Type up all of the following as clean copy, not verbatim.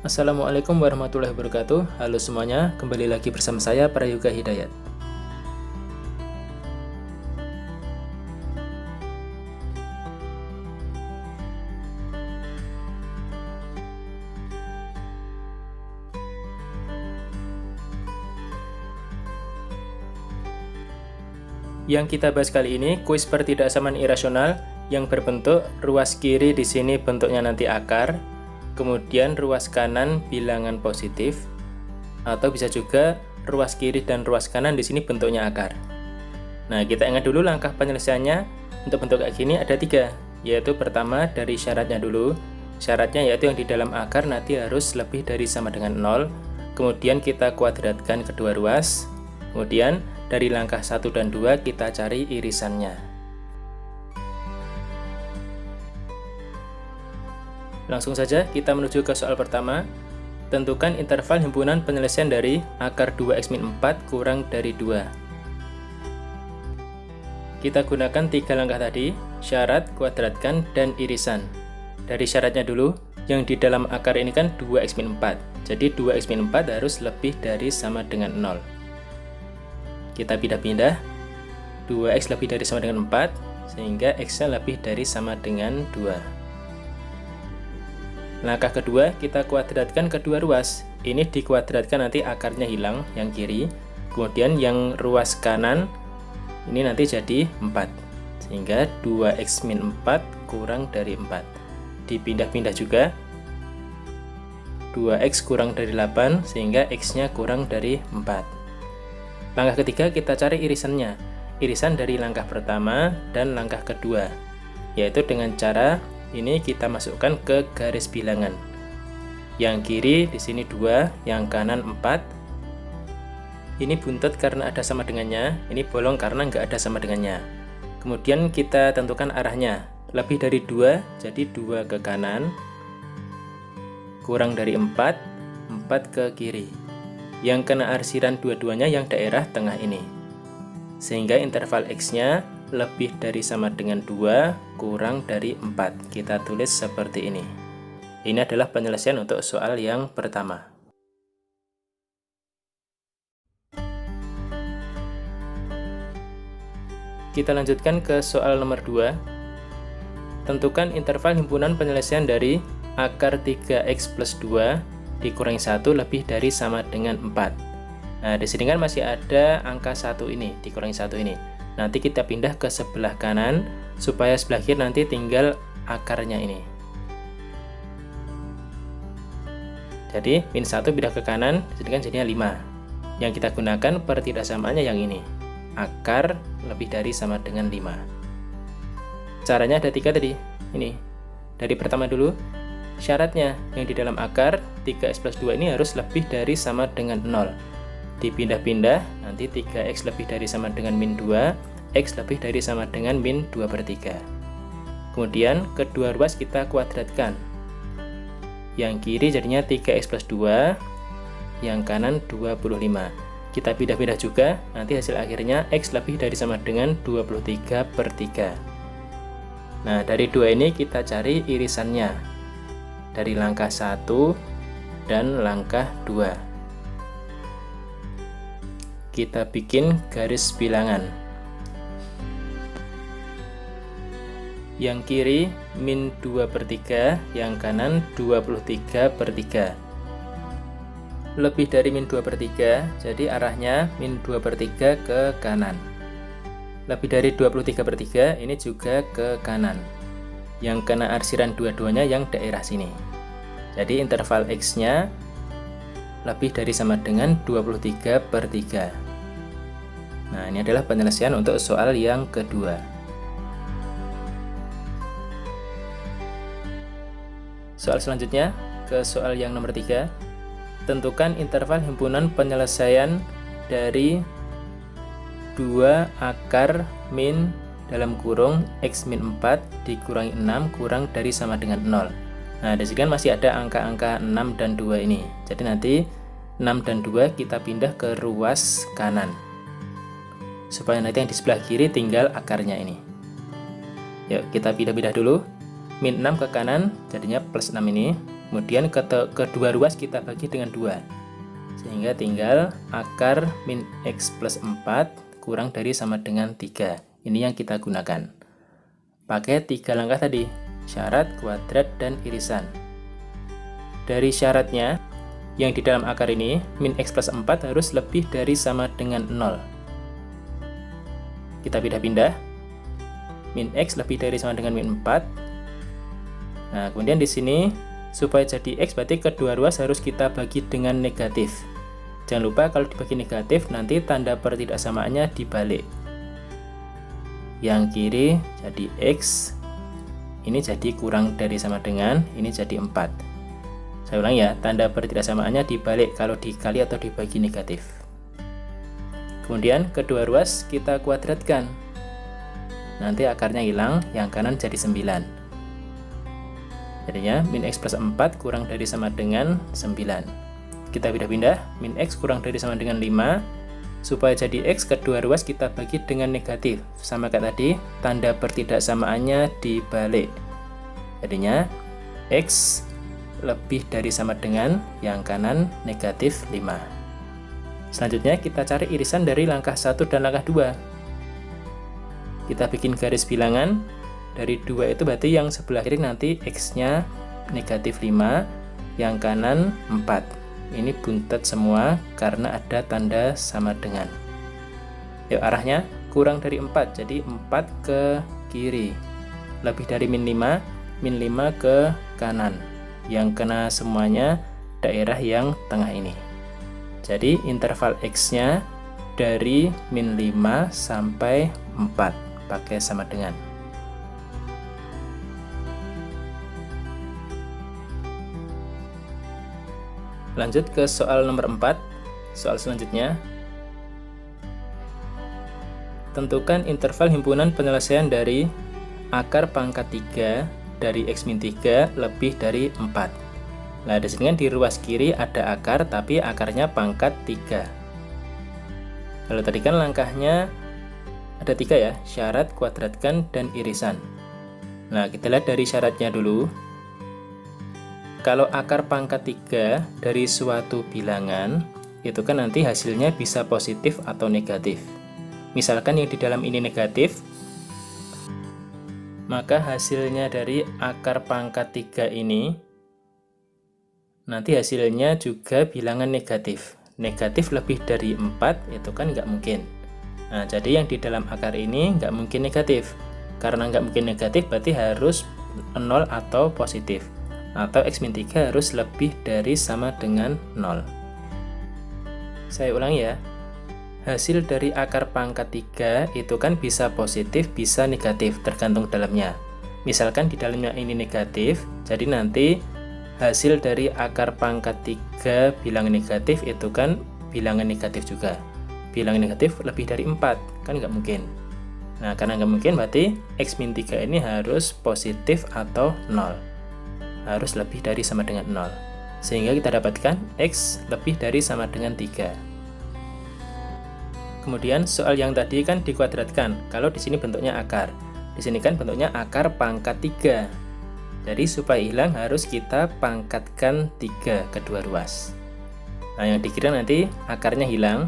Assalamualaikum warahmatullahi wabarakatuh. Halo semuanya, kembali lagi bersama saya Prayoga Hidayat. Yang kita bahas kali ini kuis pertidaksamaan irasional yang berbentuk ruas kiri di sini bentuknya nanti akar, kemudian ruas kanan bilangan positif, atau bisa juga ruas kiri dan ruas kanan di sini bentuknya akar. Nah, kita ingat dulu langkah penyelesaiannya. Untuk bentuk kayak gini ada 3, yaitu pertama dari syaratnya dulu. Syaratnya yaitu yang di dalam akar nanti harus lebih dari sama dengan 0. Kemudian kita kuadratkan kedua ruas. Kemudian dari langkah 1 dan 2 kita cari irisannya. Langsung saja kita menuju ke soal pertama. Tentukan interval himpunan penyelesaian dari akar 2x-4 kurang dari 2. Kita gunakan 3 langkah tadi, syarat, kuadratkan, dan irisan. Dari syaratnya dulu, yang di dalam akar ini kan 2x-4. Jadi 2x-4 harus lebih dari sama dengan 0. Kita pindah-pindah, 2x lebih dari sama dengan 4, sehingga x-nya lebih dari sama dengan 2. Langkah kedua, kita kuadratkan kedua ruas. Ini dikuadratkan nanti akarnya hilang, yang kiri. Kemudian yang ruas kanan, ini nanti jadi 4. Sehingga 2x-4 kurang dari 4. Dipindah-pindah juga, 2x kurang dari 8, sehingga x-nya kurang dari 4. Langkah ketiga kita cari irisannya, irisan dari langkah pertama dan langkah kedua, yaitu dengan cara ini kita masukkan ke garis bilangan. Yang kiri di sini 2, yang kanan 4. Ini buntut karena ada sama dengannya, ini bolong karena nggak ada sama dengannya. Kemudian kita tentukan arahnya, lebih dari 2, jadi 2 ke kanan, kurang dari 4, 4 ke kiri. Yang kena arsiran dua-duanya yang daerah tengah ini, sehingga interval x-nya lebih dari sama dengan 2 kurang dari 4. Kita tulis seperti ini. Ini adalah penyelesaian untuk soal yang pertama. Kita lanjutkan ke soal nomor 2. Tentukan interval himpunan penyelesaian dari akar 3x plus 2 dikurangi 1 lebih dari sama dengan 4. Nah, di sini kan masih ada angka 1 ini, dikurangi 1 ini. Nanti kita pindah ke sebelah kanan, supaya sebelah kiri nanti tinggal akarnya ini. Jadi, min 1 pindah ke kanan, di sini kan jadinya 5. Yang kita gunakan pertidaksamaannya yang ini. Akar lebih dari sama dengan 5. Caranya ada 3 tadi. Ini. Dari pertama dulu. Syaratnya, yang di dalam akar 3x plus 2 ini harus lebih dari sama dengan 0. Dipindah-pindah, nanti 3x lebih dari sama dengan min 2, x lebih dari sama dengan min 2/3. Kemudian, kedua ruas kita kuadratkan. Yang kiri jadinya 3x plus 2, yang kanan 25. Kita pindah-pindah juga, nanti hasil akhirnya x lebih dari sama dengan 23/3. Nah, dari 2 ini kita cari irisannya. Dari langkah 1 dan langkah 2. Kita bikin garis bilangan. Yang kiri min 2/3, yang kanan 23/3. Lebih dari min 2/3, jadi arahnya min 2/3 ke kanan. Lebih dari 23/3, ini juga ke kanan. Yang kena arsiran dua-duanya yang daerah sini. Jadi interval x-nya lebih dari sama dengan 23/3. Nah, ini adalah penyelesaian untuk soal yang kedua. Soal selanjutnya, ke soal yang nomor 3. Tentukan interval himpunan penyelesaian dari 2 akar min dalam kurung x min 4 dikurangi 6 kurang dari sama dengan 0. Nah, di sini kan masih ada angka-angka 6 dan 2 ini. Jadi nanti 6 dan 2 kita pindah ke ruas kanan. Supaya nanti yang di sebelah kiri tinggal akarnya ini. Yuk, kita pindah-pindah dulu. Min 6 ke kanan, jadinya plus 6 ini. Kemudian kedua ruas kita bagi dengan 2. Sehingga tinggal akar min X plus 4 kurang dari sama dengan 3. Ini yang kita gunakan. Pakai 3 langkah tadi, syarat, kuadrat, dan irisan. Dari syaratnya, yang di dalam akar ini, min X plus 4 harus lebih dari sama dengan 0. Kita pindah-pindah. Min X lebih dari sama dengan min 4. Nah, kemudian di sini, supaya jadi X berarti kedua ruas harus kita bagi dengan negatif. Jangan lupa kalau dibagi negatif, nanti tanda pertidaksamaannya dibalik. Yang kiri jadi X, ini jadi kurang dari sama dengan, ini jadi 4. Saya ulang ya, tanda pertidaksamaannya dibalik kalau dikali atau dibagi negatif. Kemudian kedua ruas kita kuadratkan. Nanti akarnya hilang, yang kanan jadi 9. Jadinya min X plus 4 kurang dari sama dengan 9. Kita pindah-pindah, min X kurang dari sama dengan 5. Supaya jadi X, kedua ruas kita bagi dengan negatif. Sama kayak tadi, tanda pertidaksamaannya dibalik. Jadinya X lebih dari sama dengan, yang kanan negatif 5. Selanjutnya kita cari irisan dari langkah 1 dan langkah 2. Kita bikin garis bilangan. Dari 2 itu berarti yang sebelah kiri nanti X-nya negatif 5, yang kanan 4. Ini buntet semua karena ada tanda sama dengan. Yuk, arahnya kurang dari 4, jadi 4 ke kiri. Lebih dari min 5, min 5 ke kanan. Yang kena semuanya daerah yang tengah ini. Jadi interval X-nya dari min 5 sampai 4, pakai sama dengan. Lanjut ke soal nomor 4. Soal selanjutnya. Tentukan interval himpunan penyelesaian dari akar pangkat 3 dari X-3 lebih dari 4. Nah, di sini kan di ruas kiri ada akar, tapi akarnya pangkat 3. Kalau tadi kan langkahnya ada 3 ya, syarat, kuadratkan, dan irisan. Nah, kita lihat dari syaratnya dulu. Kalau akar pangkat 3 dari suatu bilangan, itu kan nanti hasilnya bisa positif atau negatif. Misalkan yang di dalam ini negatif, maka hasilnya dari akar pangkat 3 ini, nanti hasilnya juga bilangan negatif. Negatif lebih dari 4, itu kan nggak mungkin. Nah, jadi yang di dalam akar ini nggak mungkin negatif. Karena nggak mungkin negatif, berarti harus 0 atau positif. Atau X-3 harus lebih dari sama dengan 0. Saya ulang ya. Hasil dari akar pangkat 3 itu kan bisa positif, bisa negatif, tergantung dalamnya. Misalkan di dalamnya ini negatif, jadi nanti hasil dari akar pangkat 3 bilangan negatif itu kan bilangan negatif juga. Bilangan negatif lebih dari 4, kan nggak mungkin. Nah, karena nggak mungkin berarti X-3 ini harus positif atau 0. Harus lebih dari sama dengan 0. Sehingga kita dapatkan X lebih dari sama dengan 3. Kemudian soal yang tadi kan dikuadratkan. Kalau di sini bentuknya akar. Di sini kan bentuknya akar pangkat 3. Jadi supaya hilang harus kita pangkatkan 3 kedua ruas. Nah, yang di kiri nanti akarnya hilang.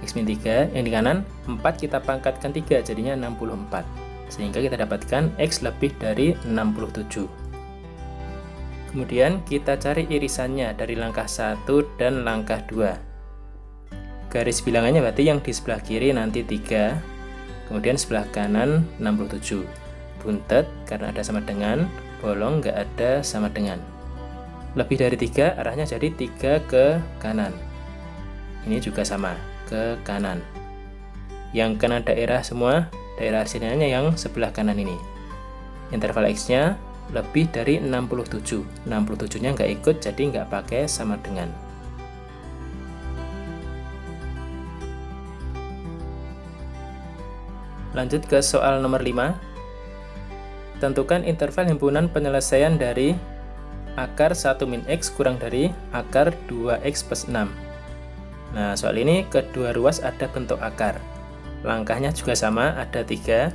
X-3, yang di kanan 4 kita pangkatkan 3, jadinya 64. Sehingga kita dapatkan X lebih dari 67. Kemudian kita cari irisannya dari langkah 1 dan langkah 2. Garis bilangannya berarti yang di sebelah kiri nanti 3, kemudian sebelah kanan 67. Buntet karena ada sama dengan, bolong nggak ada sama dengan. Lebih dari 3 arahnya jadi 3 ke kanan. Ini juga sama, ke kanan. Yang kena daerah semua, daerah hasilnya yang sebelah kanan ini. Interval X-nya lebih dari 67. 67-nya nggak ikut, jadi nggak pakai sama dengan. Lanjut ke soal nomor 5. Tentukan interval himpunan penyelesaian dari akar 1 min X kurang dari akar 2X plus 6. Nah, soal ini kedua ruas ada bentuk akar. Langkahnya juga sama, ada 3.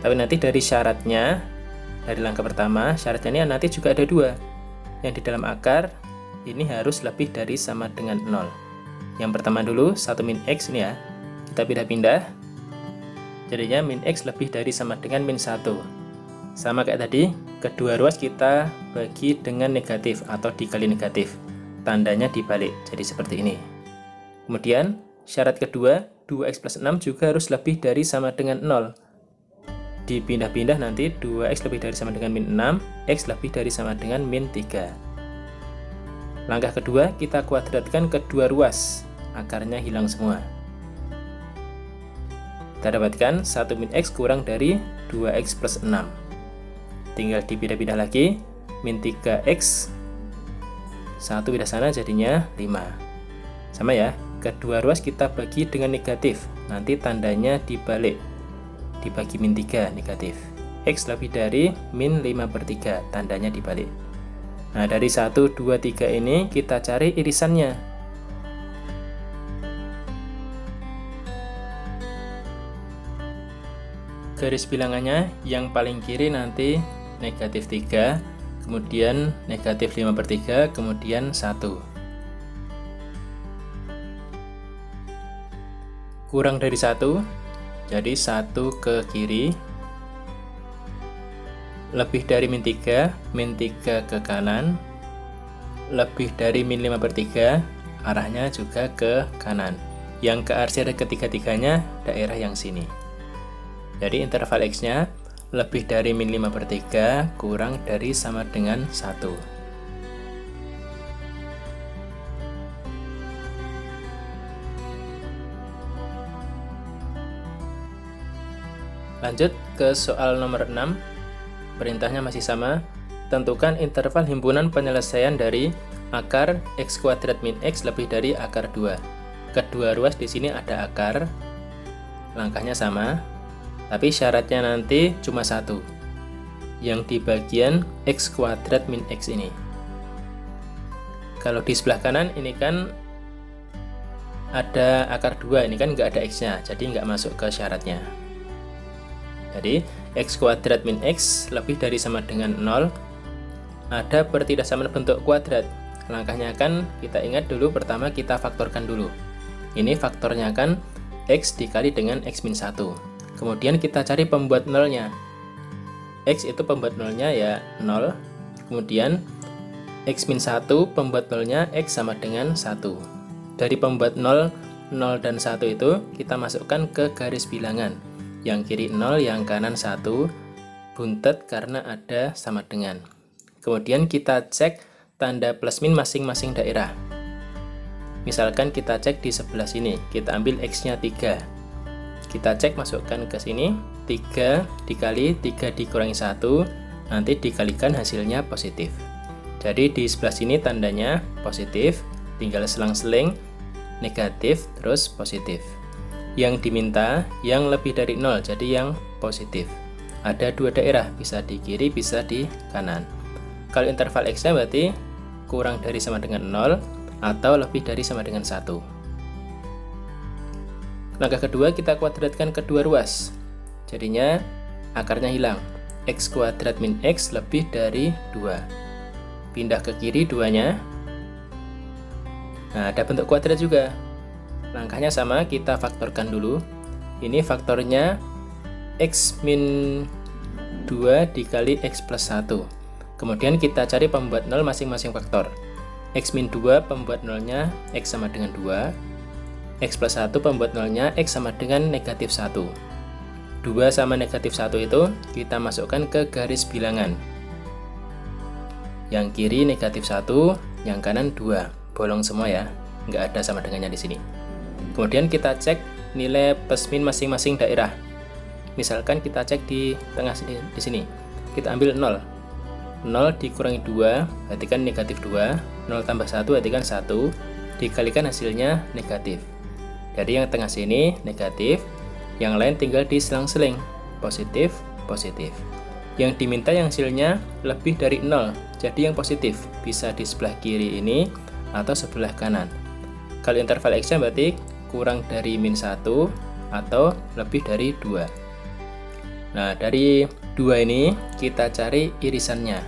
Tapi nanti dari syaratnya, Dari langkah pertama, syaratnya ini nanti juga ada 2. Yang di dalam akar ini harus lebih dari sama dengan 0. Yang pertama dulu, 1 min X ini ya. Kita pindah-pindah. Jadinya min X lebih dari sama dengan min 1. Sama kayak tadi, kedua ruas kita bagi dengan negatif atau dikali negatif. Tandanya dibalik, jadi seperti ini. Kemudian, syarat kedua, 2X plus 6 juga harus lebih dari sama dengan 0. Dipindah-pindah nanti 2X lebih dari sama dengan min 6, X lebih dari sama dengan min 3. Langkah kedua, kita kuadratkan kedua ruas, akarnya hilang semua. Kita dapatkan 1 min X kurang dari 2X plus 6. Tinggal dipindah-pindah lagi, min 3X, 1 pindah sana jadinya 5. Sama ya, kedua ruas kita bagi dengan negatif, nanti tandanya dibalik. Dibagi min 3 negatif. X lebih dari min 5/3, tandanya dibalik. Nah, dari 1, 2, 3 ini kita cari irisannya. Garis bilangannya yang paling kiri nanti negatif 3, kemudian negatif 5/3, kemudian 1. Kurang dari 1, jadi 1 ke kiri, lebih dari min 3 ke kanan, lebih dari min 5/3, arahnya juga ke kanan. Yang ke arsir ketiga-tiganya daerah yang sini. Jadi interval X-nya lebih dari min 5/3 kurang dari sama dengan 1. Lanjut ke soal nomor 6. Perintahnya masih sama. Tentukan interval himpunan penyelesaian dari akar X kuadrat min X lebih dari akar 2. Kedua ruas di sini ada akar. Langkahnya sama, tapi syaratnya nanti cuma 1. Yang di bagian X kuadrat min X ini. Kalau di sebelah kanan ini kan ada akar 2, ini kan nggak ada X-nya, jadi nggak masuk ke syaratnya. Jadi, X kuadrat min X lebih dari sama dengan 0. Ada pertidaksamaan bentuk kuadrat. Langkahnya kan kita ingat dulu, pertama kita faktorkan dulu. Ini faktornya kan X dikali dengan X min 1. Kemudian kita cari pembuat nolnya. X itu pembuat nolnya ya 0. Kemudian X min 1 pembuat nolnya X sama dengan 1. Dari pembuat 0, 0 dan 1 itu kita masukkan ke garis bilangan. Yang kiri 0, yang kanan 1, buntet karena ada sama dengan. Kemudian kita cek tanda plus min masing-masing daerah. Misalkan kita cek di sebelah sini, kita ambil X-nya 3. Kita cek masukkan ke sini, 3 dikali 3 dikurangi 1, nanti dikalikan hasilnya positif. Jadi di sebelah sini tandanya positif, tinggal selang-seling negatif terus positif. Yang diminta yang lebih dari 0, jadi yang positif. Ada 2 daerah, bisa di kiri, bisa di kanan. Kalau interval X-nya berarti kurang dari sama dengan 0 atau lebih dari sama dengan 1. Langkah kedua, kita kuadratkan kedua ruas. Jadinya akarnya hilang. X kuadrat min X lebih dari 2. Pindah ke kiri 2-nya. Nah, ada bentuk kuadrat juga. Langkahnya sama, kita faktorkan dulu. Ini faktornya X min 2 dikali X plus 1. Kemudian kita cari pembuat 0 masing-masing faktor. X min 2 pembuat 0-nya X sama dengan 2. X plus 1 pembuat 0-nya X sama dengan negatif 1. 2 sama negatif 1 itu kita masukkan ke garis bilangan. Yang kiri negatif 1, yang kanan 2. Bolong semua ya, nggak ada sama dengannya di sini. Kemudian kita cek nilai plus min masing-masing daerah. Misalkan kita cek di tengah sini, di sini. Kita ambil 0. 0 dikurangi 2, berarti kan negatif 2. 0 tambah 1, berarti kan 1. Dikalikan hasilnya negatif. Jadi yang tengah sini negatif, yang lain tinggal diselang-seling. Positif, positif. Yang diminta yang hasilnya lebih dari 0, jadi yang positif. Bisa di sebelah kiri ini atau sebelah kanan. Kalau interval X-nya berarti kurang dari min 1 atau lebih dari 2. Nah, dari 2 ini kita cari irisannya.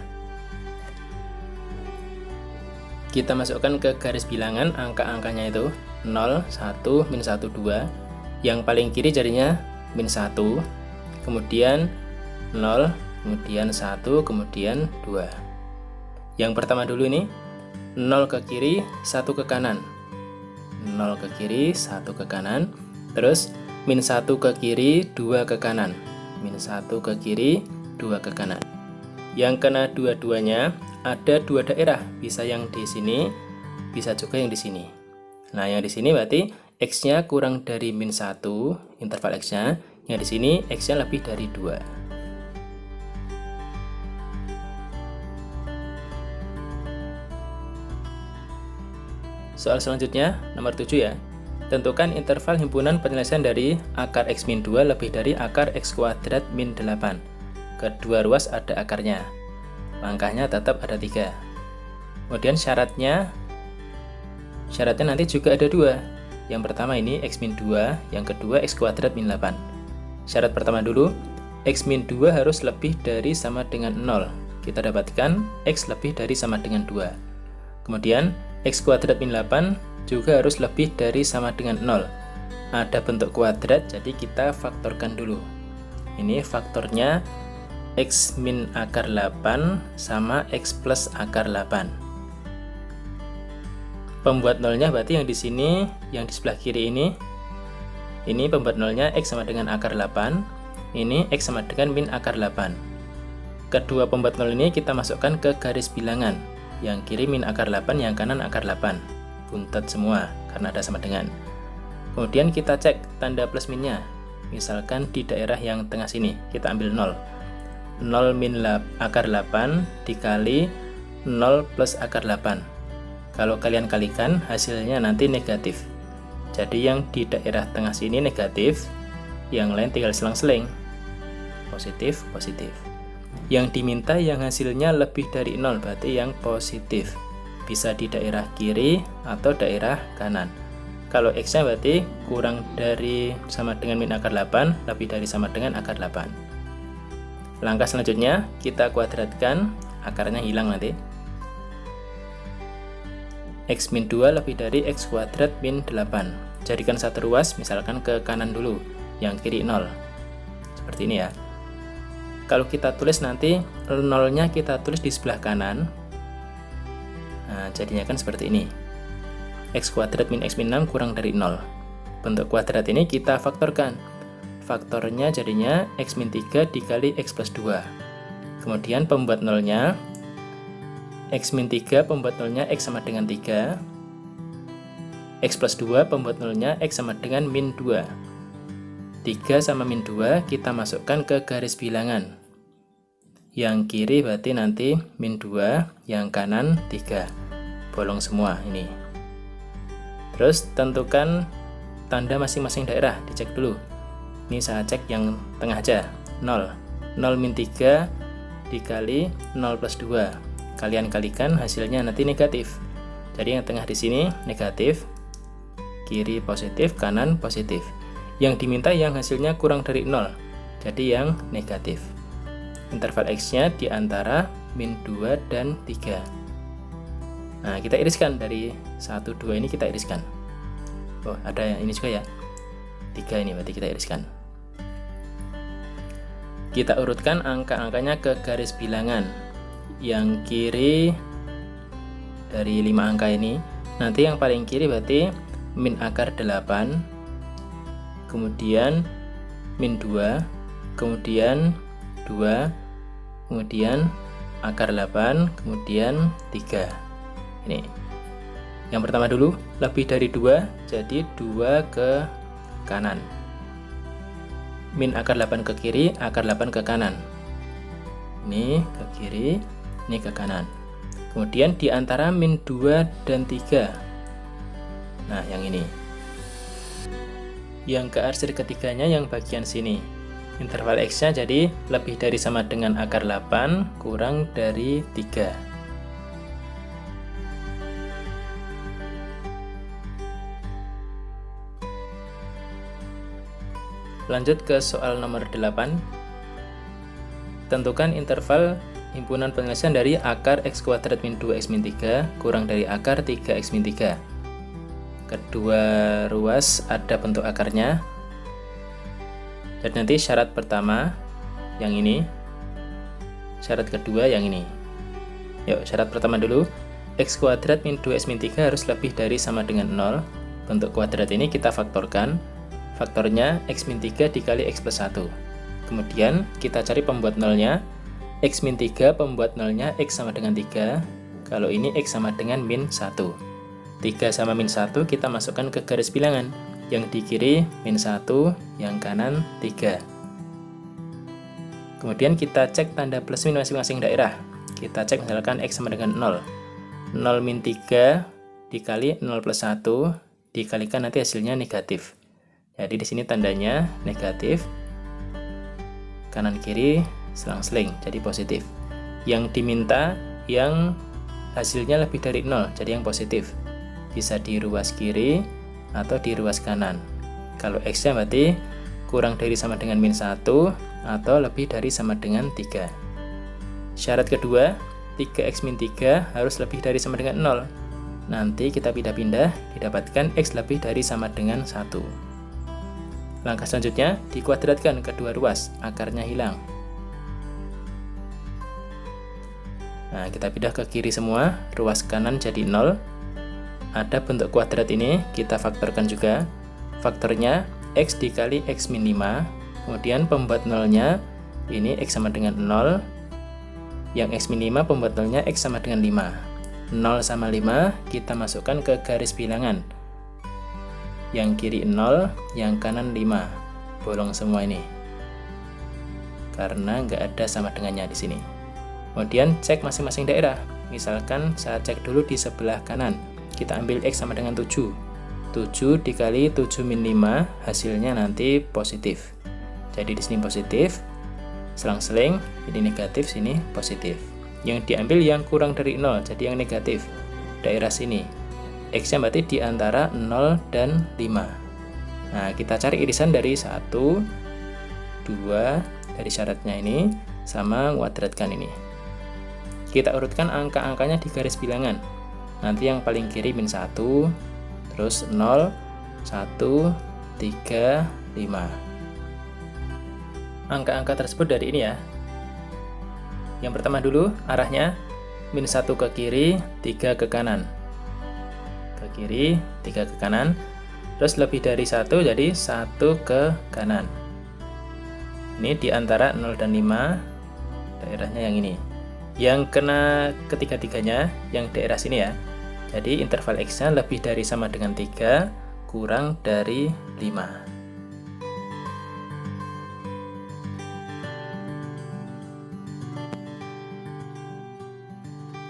Kita masukkan ke garis bilangan angka-angkanya itu 0, 1, min 1, 2. Yang paling kiri jadinya min 1, kemudian 0, kemudian 1, kemudian 2. Yang pertama dulu ini 0 ke kiri, 1 ke kanan. 0 ke kiri, 1 ke kanan. Terus min 1 ke kiri, 2 ke kanan. Min 1 ke kiri, 2 ke kanan. Yang kena dua-duanya ada 2 daerah, bisa yang di sini, bisa juga yang di sini. Nah, yang di sini berarti X-nya kurang dari min 1, interval X-nya. Yang di sini X-nya lebih dari 2. Soal selanjutnya, nomor 7 ya. Tentukan interval himpunan penyelesaian dari akar X min 2 lebih dari akar X kuadrat min 8. Kedua ruas ada akarnya. Langkahnya tetap ada 3. Kemudian syaratnya nanti juga ada 2. Yang pertama ini X min 2, yang kedua X kuadrat min 8. Syarat pertama dulu, X min 2 harus lebih dari sama dengan 0. Kita dapatkan X lebih dari sama dengan 2. Kemudian X kuadrat min 8 juga harus lebih dari sama dengan 0. Ada bentuk kuadrat, jadi kita faktorkan dulu. Ini faktornya X min akar 8 sama X plus akar 8. Pembuat nolnya berarti yang di sini, yang di sebelah kiri ini pembuat nolnya X sama dengan akar 8, ini X sama dengan min akar 8. Kedua pembuat nol ini kita masukkan ke garis bilangan. Yang kiri min akar 8, yang kanan akar 8. Buntet semua karena ada sama dengan. Kemudian kita cek tanda plus minnya. Misalkan di daerah yang tengah sini kita ambil 0. 0 min akar 8 dikali 0 plus akar 8. Kalau kalian kalikan hasilnya nanti negatif. Jadi yang di daerah tengah sini negatif, yang lain tinggal selang-seling. Positif, positif. Yang diminta yang hasilnya lebih dari 0 berarti yang positif. Bisa di daerah kiri atau daerah kanan. Kalau X-nya berarti kurang dari sama dengan min akar 8, lebih dari sama dengan akar 8. Langkah selanjutnya, kita kuadratkan, akarnya hilang nanti. X min 2 lebih dari X kuadrat min 8. Jadikan satu ruas, misalkan ke kanan dulu, yang kiri 0. Seperti ini ya. Kalau kita tulis nanti, 0-nya kita tulis di sebelah kanan. Nah, jadinya kan seperti ini. X kuadrat min X min 6 kurang dari 0. Bentuk kuadrat ini kita faktorkan. Faktornya jadinya X min 3 dikali X plus 2. Kemudian pembuat nolnya, X min 3 pembuat nolnya X sama dengan 3. X plus 2 pembuat nolnya X sama dengan min 2. 3 sama min 2 kita masukkan ke garis bilangan. Yang kiri berarti nanti min 2, yang kanan 3. Bolong semua ini. Terus tentukan tanda masing-masing daerah, dicek dulu. Ini saya cek yang tengah aja, 0. 0 min 3 dikali 0 plus 2. Kalian kalikan hasilnya nanti negatif. Jadi yang tengah di sini negatif, kiri positif, kanan positif. Yang diminta yang hasilnya kurang dari 0, jadi yang negatif. Interval X-nya di antara min 2 dan 3. Nah, kita iriskan dari 1, 2 ini kita iriskan. Oh, ada yang ini juga ya. 3 ini berarti kita iriskan. Kita urutkan angka-angkanya ke garis bilangan. Yang kiri dari 5 angka ini, nanti yang paling kiri berarti min akar 8, kemudian min 2, kemudian 2, kemudian akar 8, kemudian 3. Ini yang pertama dulu, lebih dari 2, jadi 2 ke kanan. Min akar 8 ke kiri, akar 8 ke kanan. Ini ke kiri, ini ke kanan. Kemudian di antara min 2 dan 3. Nah, yang ini. Yang ke arsir ketiganya yang bagian sini. Interval X-nya jadi lebih dari sama dengan akar 8 kurang dari 3. Lanjut ke soal nomor 8. tentukan interval himpunan penyelesaian dari akar x kuadrat min 2x min 3 kurang dari akar 3x min 3. Kedua ruas ada bentuk akarnya. Jadi nanti syarat pertama yang ini, syarat kedua yang ini. Yuk, syarat pertama dulu, x kuadrat min 2x min 3 harus lebih dari sama dengan 0. Bentuk kuadrat ini kita faktorkan. Faktornya x min 3 dikali x plus 1. Kemudian kita cari pembuat nolnya. X min 3 pembuat nolnya x sama dengan 3. Kalau ini x sama dengan min 1. 3 sama min 1 kita masukkan ke garis bilangan. Yang di kiri min 1, yang kanan 3. Kemudian kita cek tanda plus min masing-masing daerah. Kita cek misalkan x sama dengan 0. 0 min 3 dikali 0 plus 1 dikalikan nanti hasilnya negatif. Jadi di sini tandanya negatif. Kanan kiri selang-seling, jadi positif. Yang diminta yang hasilnya lebih dari 0, jadi yang positif. Bisa di ruas kiri atau di ruas kanan. Kalau x-nya berarti kurang dari sama dengan min 1 atau lebih dari sama dengan 3. Syarat kedua, 3x min 3 harus lebih dari sama dengan 0. Nanti kita pindah-pindah, didapatkan x lebih dari sama dengan 1. Langkah selanjutnya, dikuadratkan kedua ruas, akarnya hilang. Nah, kita pindah ke kiri semua, ruas kanan jadi 0. Ada bentuk kuadrat ini, kita faktorkan juga. Faktornya x dikali x min 5. Kemudian pembuat nolnya, ini x sama dengan 0. Yang x min 5 pembuat nolnya x sama dengan 5. 0 sama 5 kita masukkan ke garis bilangan. Yang kiri 0, yang kanan 5. Bolong semua ini. Karena nggak ada sama dengannya di sini. Kemudian cek masing-masing daerah. Misalkan saya cek dulu di sebelah kanan. Kita ambil x sama dengan 7. 7 dikali 7 min 5 hasilnya nanti positif. Jadi di sini positif. Selang-seling, ini negatif, sini positif. Yang diambil yang kurang dari 0, jadi yang negatif. Daerah sini. X-nya berarti di antara 0 dan 5. Nah, kita cari irisan dari 1, 2, dari syaratnya ini, sama kuadratkan ini. Kita urutkan angka-angkanya di garis bilangan. Nanti yang paling kiri min 1, terus 0, 1, 3, 5. Angka-angka tersebut dari ini ya. Yang pertama dulu, arahnya min 1 ke kiri, 3 ke kanan. Ke kiri, 3 ke kanan. Terus lebih dari 1, jadi 1 ke kanan. Ini di antara 0 dan 5, daerahnya yang ini. Yang kena ketiga-tiganya, yang daerah sini ya. Jadi interval x-nya lebih dari sama dengan 3, kurang dari 5.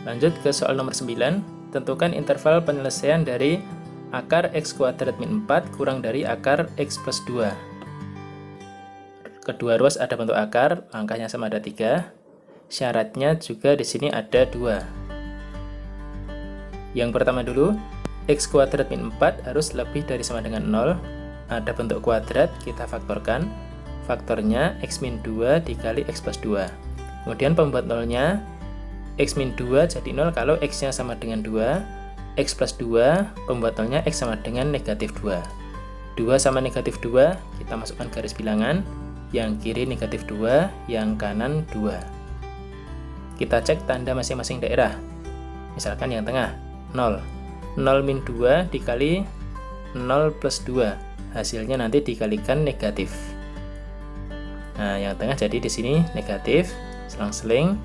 Lanjut ke soal nomor 9. Tentukan interval penyelesaian dari akar x kuadrat min 4 kurang dari akar x plus 2. Kedua ruas ada bentuk akar, angkanya sama ada 3. Syaratnya juga di sini ada 2. Yang pertama dulu, x kuadrat min 4 harus lebih dari sama dengan 0. Ada bentuk kuadrat, kita faktorkan. Faktornya x min 2 dikali x plus 2. Kemudian pembuat nolnya, x min 2 jadi 0 kalau x-nya sama dengan 2. X plus 2, pembuat nolnya x sama dengan negatif 2. 2 sama negatif 2, kita masukkan garis bilangan. Yang kiri negatif 2, yang kanan 2. Kita cek tanda masing-masing daerah. Misalkan yang tengah, 0. 0 min 2 dikali 0 plus 2. Hasilnya nanti dikalikan negatif. Nah, yang tengah jadi di sini negatif, selang-seling,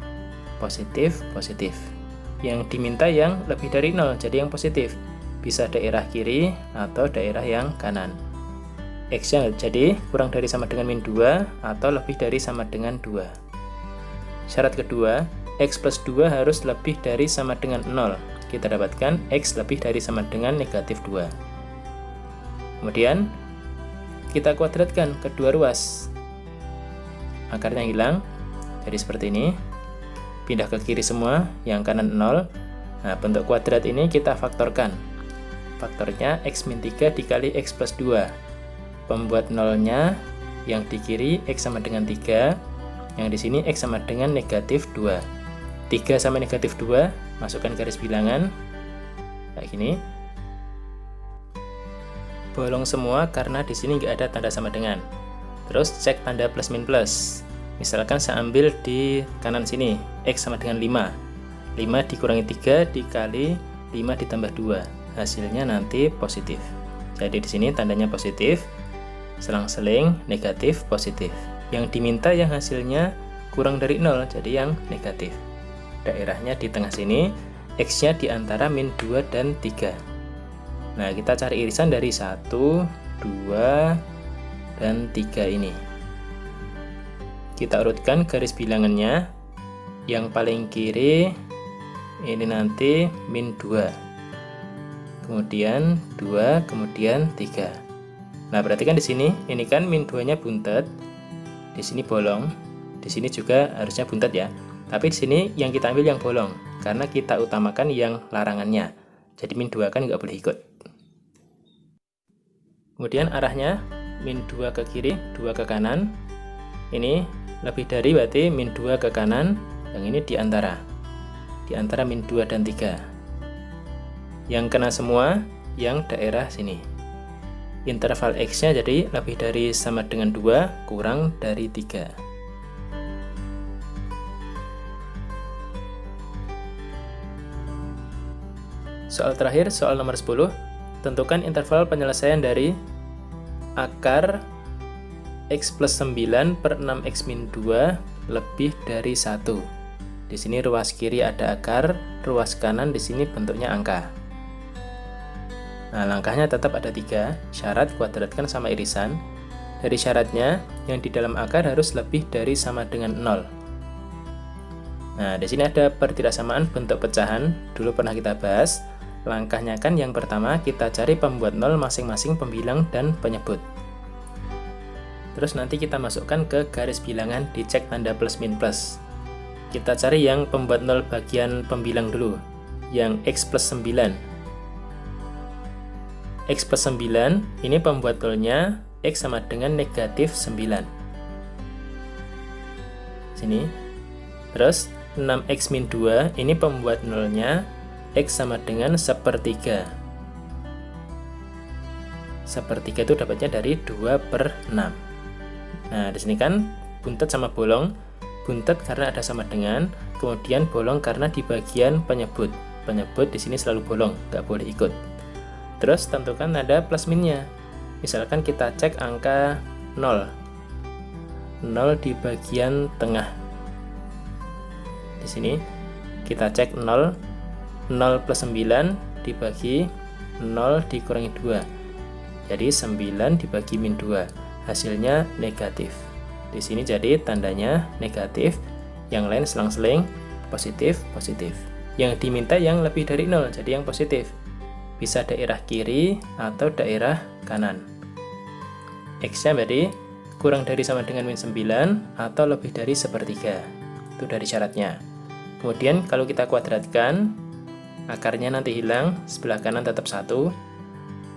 positif, positif. Yang diminta yang lebih dari 0, jadi yang positif. Bisa daerah kiri atau daerah yang kanan. X-nya jadi kurang dari sama dengan min 2 atau lebih dari sama dengan 2. Syarat kedua, x plus 2 harus lebih dari sama dengan 0. Kita dapatkan x lebih dari sama dengan negatif 2. Kemudian kita kuadratkan kedua ruas. Akarnya hilang, jadi seperti ini. Pindah ke kiri semua, yang kanan 0. Nah, bentuk kuadrat ini kita faktorkan. Faktornya x min 3 dikali x plus 2. Pembuat nolnya yang di kiri x sama dengan 3. Yang di sini X sama dengan negatif 2. 3 sama negatif 2, masukkan garis bilangan. Kayak gini. Bolong semua karena di sini nggak ada tanda sama dengan. Terus cek tanda plus min plus. Misalkan saya ambil di kanan sini, X sama dengan 5. 5 dikurangi 3 dikali 5 ditambah 2. Hasilnya nanti positif. Jadi di sini tandanya positif. Selang-seling negatif positif. Yang diminta yang hasilnya kurang dari 0, jadi yang negatif. Daerahnya di tengah sini, X-nya di antara min 2 dan 3. Nah, kita cari irisan dari 1, 2, dan 3 ini. Kita urutkan garis bilangannya. Yang paling kiri ini nanti min 2. Kemudian 2, kemudian 3. Nah, perhatikan di sini, ini kan min 2-nya buntet. Di sini bolong. Di sini juga harusnya buntet ya. Tapi di sini yang kita ambil yang bolong karena kita utamakan yang larangannya. Jadi min 2 kan nggak boleh ikut. Kemudian arahnya min 2 ke kiri, 2 ke kanan. Ini lebih dari berarti min 2 ke kanan, yang ini di antara min 2 dan 3. Yang kena semua yang daerah sini. Interval X-nya jadi lebih dari sama dengan 2 kurang dari 3. Soal terakhir, soal nomor 10. Tentukan interval penyelesaian dari akar X plus 9 per 6X min 2 lebih dari 1. Di sini ruas kiri ada akar, ruas kanan di sini bentuknya angka. Nah, langkahnya tetap ada 3. Syarat kuadratkan sama irisan. Dari syaratnya, yang di dalam akar harus lebih dari sama dengan 0. Nah, di sini ada pertidaksamaan bentuk pecahan. Dulu pernah kita bahas. Langkahnya kan yang pertama kita cari pembuat 0 masing-masing pembilang dan penyebut. Terus nanti kita masukkan ke garis bilangan, dicek tanda plus min plus. Kita cari yang pembuat 0 bagian pembilang dulu, yang X plus 9. X plus 9, ini pembuat 0-nya X sama dengan negatif 9. Sini. Terus 6X min 2, ini pembuat 0-nya X sama dengan sepertiga. Sepertiga itu dapatnya dari 2/6. Nah, di sini kan buntet sama bolong. Buntet karena ada sama dengan, kemudian bolong karena di bagian penyebut. Penyebut di sini selalu bolong, nggak boleh ikut. Terus tentukan tanda plus minnya. Misalkan kita cek angka 0. 0 di bagian tengah. Di sini kita cek 0. 0 plus 9 dibagi 0 dikurangi 2. Jadi 9 dibagi min 2. Hasilnya negatif. Di sini jadi tandanya negatif. Yang lain selang-seling positif, positif. Yang diminta yang lebih dari 0, jadi yang positif. Bisa daerah kiri atau daerah kanan. X-nya berarti kurang dari sama dengan min 9 atau lebih dari sepertiga. Itu dari syaratnya. Kemudian kalau kita kuadratkan, akarnya nanti hilang, sebelah kanan tetap 1.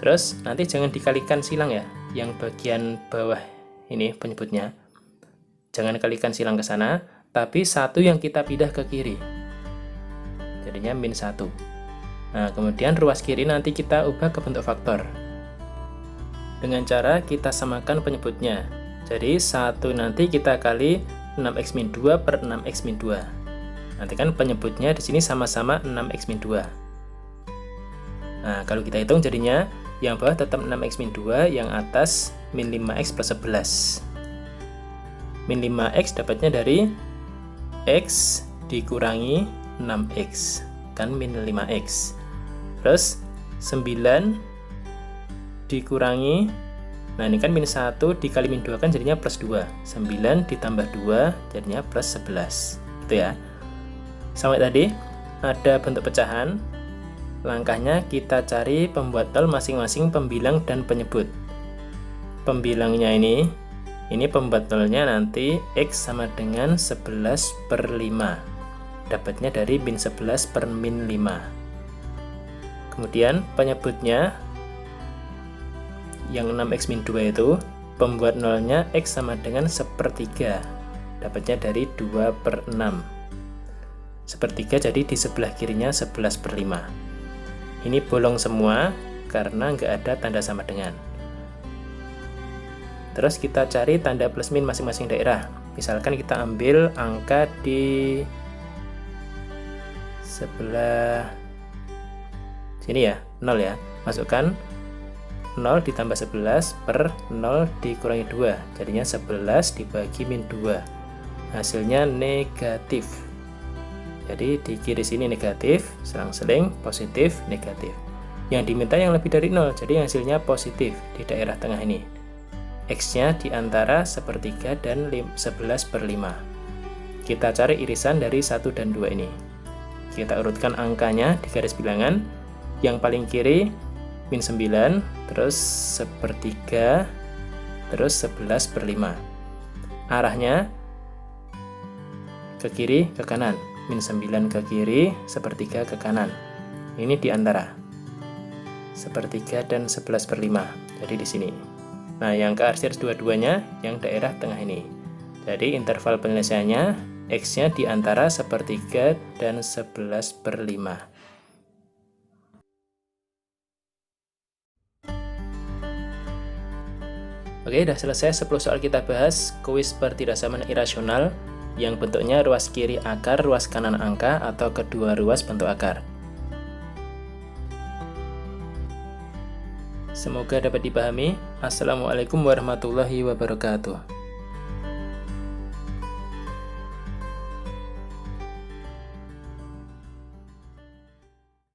Terus nanti jangan dikalikan silang ya, yang bagian bawah ini penyebutnya. Jangan kalikan silang ke sana, tapi 1 yang kita pindah ke kiri. Jadinya min 1. Nah, kemudian ruas kiri nanti kita ubah ke bentuk faktor. Dengan cara kita samakan penyebutnya. Jadi 1 nanti kita kali 6X min 2 per 6X min 2. Nanti kan penyebutnya di sini sama-sama 6X min 2. Nah, kalau kita hitung jadinya yang bawah tetap 6X min 2, yang atas min 5X plus 11. Min 5X dapatnya dari X dikurangi 6X, kan min 5X. Terus 9 dikurangi, nah ini kan min 1 dikali min 2 kan jadinya plus 2. 9 ditambah 2 jadinya plus 11. Gitu ya. Sampai tadi ada bentuk pecahan. Langkahnya kita cari pembuat 0 masing-masing pembilang dan penyebut. Pembilangnya ini pembuat 0-nya nanti X sama dengan 11/5. Dapatnya dari min 11 per min 5. Kemudian penyebutnya yang 6X min 2 itu pembuat 0-nya X sama dengan sepertiga. dapatnya dari 2/6. Sepertiga, jadi di sebelah kirinya 11/5. Ini bolong semua karena nggak ada tanda sama dengan. Terus kita cari tanda plus min masing-masing daerah. Misalkan kita ambil angka di sebelah sini ya, 0 ya. Masukkan 0 ditambah 11 per 0 dikurangi 2. Jadinya 11 dibagi min 2. Hasilnya negatif. Jadi di kiri sini negatif, selang-seling positif, negatif. Yang diminta yang lebih dari 0, jadi hasilnya positif di daerah tengah ini. X-nya di antara sepertiga dan 11/5. Kita cari irisan dari 1 dan 2 ini. Kita urutkan angkanya di garis bilangan. Yang paling kiri min 9, terus sepertiga, terus 11/5. Arahnya ke kiri, ke kanan. Min 9 ke kiri, sepertiga ke kanan. Ini di antara sepertiga dan 11/5. Jadi di sini. Nah, yang kearsir dua-duanya yang daerah tengah ini. Jadi interval penyelesaiannya X-nya di antara sepertiga dan 11/5. Oke, udah selesai 10 soal kita bahas kuis pertidaksamaan irasional yang bentuknya ruas kiri akar, ruas kanan angka, atau kedua ruas bentuk akar. Semoga dapat dipahami. Assalamualaikum warahmatullahi wabarakatuh.